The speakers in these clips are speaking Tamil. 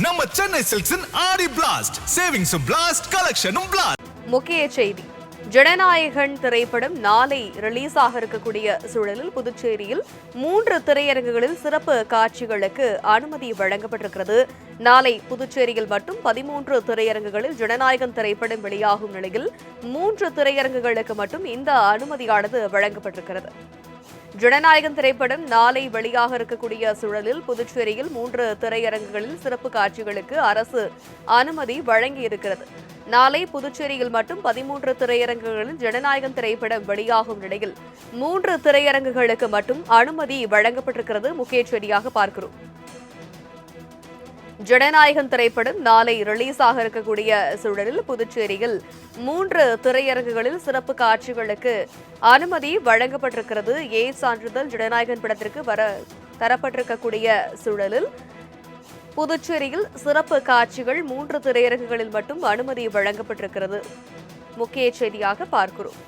நம்ம சென்னை சில்க்ஸின் ஆடி பிளாஸ்ட் சேவிங்ஸும் பிளாஸ்ட் கலெக்ஷனும் பிளாஸ்ட். முக்கிய செய்தி: ஜனநாயகன் திரைப்படம் நாளை ரிலீஸ் ஆக இருக்கக்கூடிய சூழலில் புதுச்சேரியில் 3 திரையரங்குகளில் சிறப்பு காட்சிகளுக்கு அனுமதி வழங்கப்பட்டிருக்கிறது. நாளை புதுச்சேரியில் மட்டும் 13 திரையரங்குகளில் ஜனநாயகன் திரைப்படம் வெளியாகும் நிலையில் 3 திரையரங்குகளுக்கு மட்டும் இந்த அனுமதியானது வழங்கப்பட்டிருக்கிறது. ஜனநாயகன் திரைப்படம் நாளை வெளியாக இருக்கக்கூடிய சூழலில் புதுச்சேரியில் 3 திரையரங்குகளில் சிறப்பு காட்சிகளுக்கு அரசு அனுமதி வழங்கியிருக்கிறது. நாளை புதுச்சேரியில் மட்டும் 13 திரையரங்குகளில் ஜனநாயகன் திரைப்படம் வெளியாகும் நிலையில் 3 திரையரங்குகளுக்கு மட்டும் அனுமதி வழங்கப்பட்டிருக்கிறது. முக்கிய செய்தியாக பார்க்கிறோம். ஜனநாயகன் திரைப்படம் நாளை ரிலீஸ் ஆக இருக்கக்கூடிய சூழலில் புதுச்சேரியில் 3 திரையரங்குகளில் சிறப்பு காட்சிகளுக்கு அனுமதி வழங்கப்பட்டிருக்கிறது. சான்றிதழ் ஜனநாயகன் படத்திற்கு தரப்பட்டிருக்கக்கூடிய சூழலில் புதுச்சேரியில் சிறப்பு காட்சிகள் 3 திரையரங்குகளில் மட்டும் அனுமதி வழங்கப்பட்டிருக்கிறது. முக்கிய செய்தியாக பார்க்கிறோம்.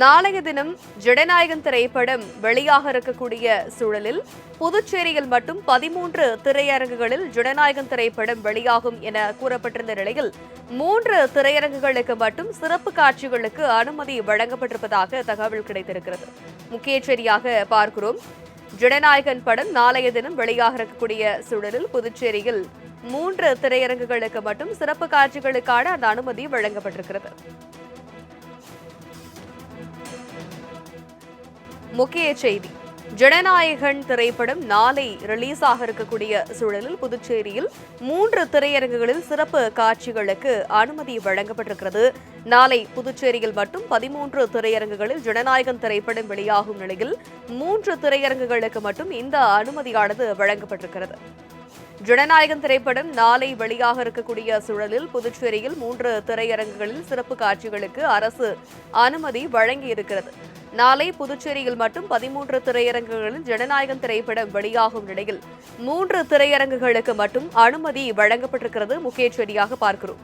நாளைய தினம் ஜனநாயகன் திரைப்படம் வெளியாக இருக்கக்கூடிய சூழலில் புதுச்சேரியில் மட்டும் 13 திரையரங்குகளில் ஜனநாயகன் திரைப்படம் வெளியாகும் என கூறப்பட்டிருந்த நிலையில் 3 திரையரங்குகளுக்கு மட்டும் சிறப்பு காட்சிகளுக்கு அனுமதி வழங்கப்பட்டிருப்பதாக தகவல் கிடைத்திருக்கிறது. முக்கிய செய்தியாக பார்க்கிறோம். ஜனநாயகன் படம் நாளைய தினம் வெளியாக இருக்கக்கூடிய சூழலில் புதுச்சேரியில் 3 திரையரங்குகளுக்கு மட்டும் சிறப்பு காட்சிகளுக்கான அந்த அனுமதி வழங்கப்பட்டிருக்கிறது. முக்கிய செய்தி: ஜனநாயகன் திரைப்படம் நாளை ரிலீஸ் ஆக இருக்கக்கூடிய சூழலில் புதுச்சேரியில் 3 திரையரங்குகளில் சிறப்பு காட்சிகளுக்கு அனுமதி வழங்கப்பட்டிருக்கிறது. நாளை புதுச்சேரியில் மட்டும் 13 திரையரங்குகளில் ஜனநாயகன் திரைப்படம் வெளியாகும் நிலையில் 3 திரையரங்குகளுக்கு மட்டும் இந்த அனுமதியானது வழங்கப்பட்டிருக்கிறது. ஜனநாயகன் திரைப்படம் நாளை வெளியாக இருக்கக்கூடிய சூழலில் புதுச்சேரியில் 3 திரையரங்குகளில் சிறப்பு காட்சிகளுக்கு அரசு அனுமதி வழங்கியிருக்கிறது. நாளை புதுச்சேரியில் மட்டும் 13 திரையரங்குகளில் ஜனநாயகன் திரைப்படம் வெளியாகும் நிலையில் 3 திரையரங்குகளுக்கு மட்டும் அனுமதி வழங்கப்பட்டிருக்கிறது. முக்கிய செய்தியாக பார்க்கிறோம்.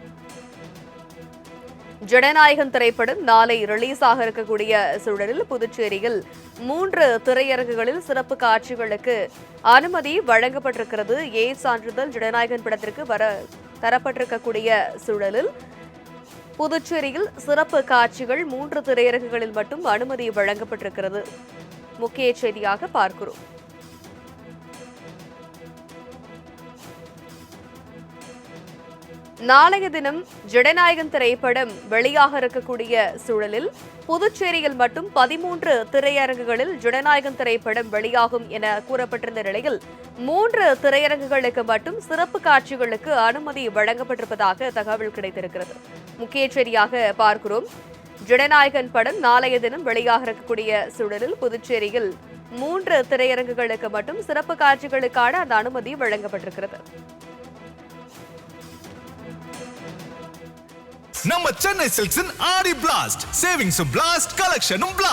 ஜனநாயகன் திரைப்படம் நாளை ரிலீஸ் ஆக இருக்கக்கூடிய சூழலில் புதுச்சேரியில் 3 திரையரங்குகளில் சிறப்பு காட்சிகளுக்கு அனுமதி வழங்கப்பட்டிருக்கிறது. சான்றிதழ் ஜனநாயகன் படத்திற்கு தரப்பட்டிருக்கக்கூடிய சூழலில் புதுச்சேரியில் சிறப்பு காட்சிகள் 3 திரையரங்குகளில் மட்டும் அனுமதி வழங்கப்பட்டிருக்கிறது. முக்கிய செய்தியாக பார்க்கிறோம். நாளைய தினம் ஜனநாயகன் திரைப்படம் வெளியாக இருக்கக்கூடிய சூழலில் புதுச்சேரியில் மட்டும் 13 திரையரங்குகளில் ஜனநாயகன் திரைப்படம் வெளியாகும் என கூறப்பட்டிருந்த நிலையில் 3 திரையரங்குகளுக்கு மட்டும் சிறப்பு காட்சிகளுக்கு அனுமதி வழங்கப்பட்டிருப்பதாக தகவல் கிடைத்திருக்கிறது. முக்கிய செய்தியாக பார்க்கிறோம். ஜனநாயகன் படம் நாளைய தினம் வெளியாக இருக்கக்கூடிய சூழலில் புதுச்சேரியில் 3 திரையரங்குகளுக்கு மட்டும் சிறப்பு காட்சிகளுக்கான அந்த அனுமதி வழங்கப்பட்டிருக்கிறது. நம்ம சென்னை சில்க்ஸின் ஆடி பிளாஸ்ட் சேவிங்ஸும் பிளாஸ்ட் கலெக்ஷனும் பிளாஸ்ட்.